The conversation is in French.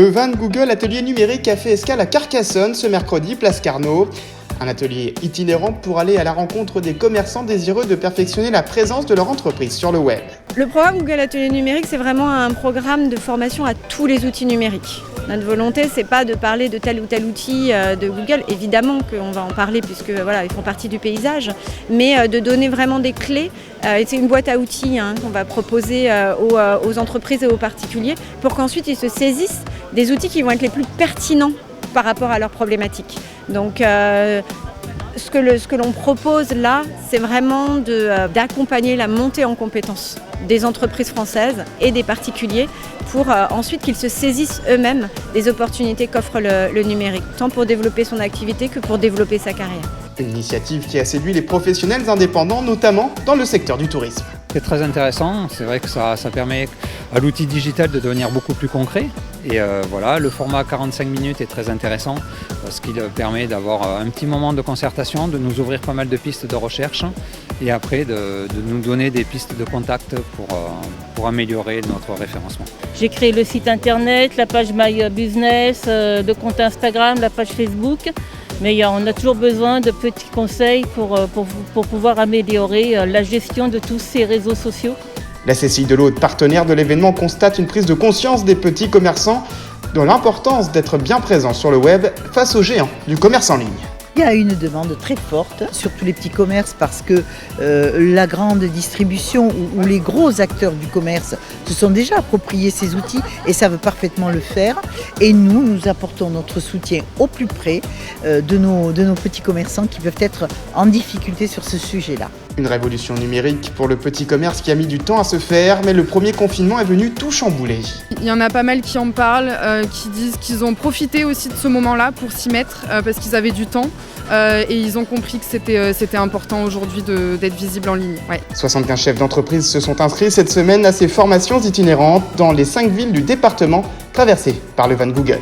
Le van Google Atelier numérique a fait escale à Carcassonne ce mercredi, place Carnot. Un atelier itinérant pour aller à la rencontre des commerçants désireux de perfectionner la présence de leur entreprise sur le web. Le programme Google Atelier numérique, c'est vraiment un programme de formation à tous les outils numériques. Notre volonté, c'est pas de parler de tel ou tel outil de Google, évidemment qu'on va en parler puisque voilà, ils font partie du paysage, mais de donner vraiment des clés. Et c'est une boîte à outils qu'on va proposer aux entreprises et aux particuliers pour qu'ensuite ils se saisissent des outils qui vont être les plus pertinents par rapport à leurs problématiques. Donc ce que l'on propose là, c'est vraiment d'accompagner la montée en compétences des entreprises françaises et des particuliers pour ensuite qu'ils se saisissent eux-mêmes des opportunités qu'offre le numérique, tant pour développer son activité que pour développer sa carrière. Une initiative qui a séduit les professionnels indépendants, notamment dans le secteur du tourisme. C'est très intéressant, c'est vrai que ça permet à l'outil digital de devenir beaucoup plus concret. Et voilà, le format 45 minutes est très intéressant parce qu'il permet d'avoir un petit moment de concertation, de nous ouvrir pas mal de pistes de recherche et après de nous donner des pistes de contact pour améliorer notre référencement. J'ai créé le site internet, la page My Business, le compte Instagram, la page Facebook. Mais on a toujours besoin de petits conseils pour pouvoir améliorer la gestion de tous ces réseaux sociaux. La Cécile Delaude, partenaire de l'événement, constate une prise de conscience des petits commerçants de l'importance d'être bien présents sur le web face aux géants du commerce en ligne. Il y a une demande très forte, surtout les petits commerces, parce que la grande distribution ou les gros acteurs du commerce se sont déjà appropriés ces outils et savent parfaitement le faire. Et nous apportons notre soutien au plus près de nos petits commerçants qui peuvent être en difficulté sur ce sujet-là. Une révolution numérique pour le petit commerce qui a mis du temps à se faire, mais le premier confinement est venu tout chambouler. Il y en a pas mal qui en parlent, qui disent qu'ils ont profité aussi de ce moment-là pour s'y mettre parce qu'ils avaient du temps et ils ont compris que c'était important aujourd'hui d'être visible en ligne. Ouais. 75 chefs d'entreprise se sont inscrits cette semaine à ces formations itinérantes dans les 5 villes du département traversées par le van Google.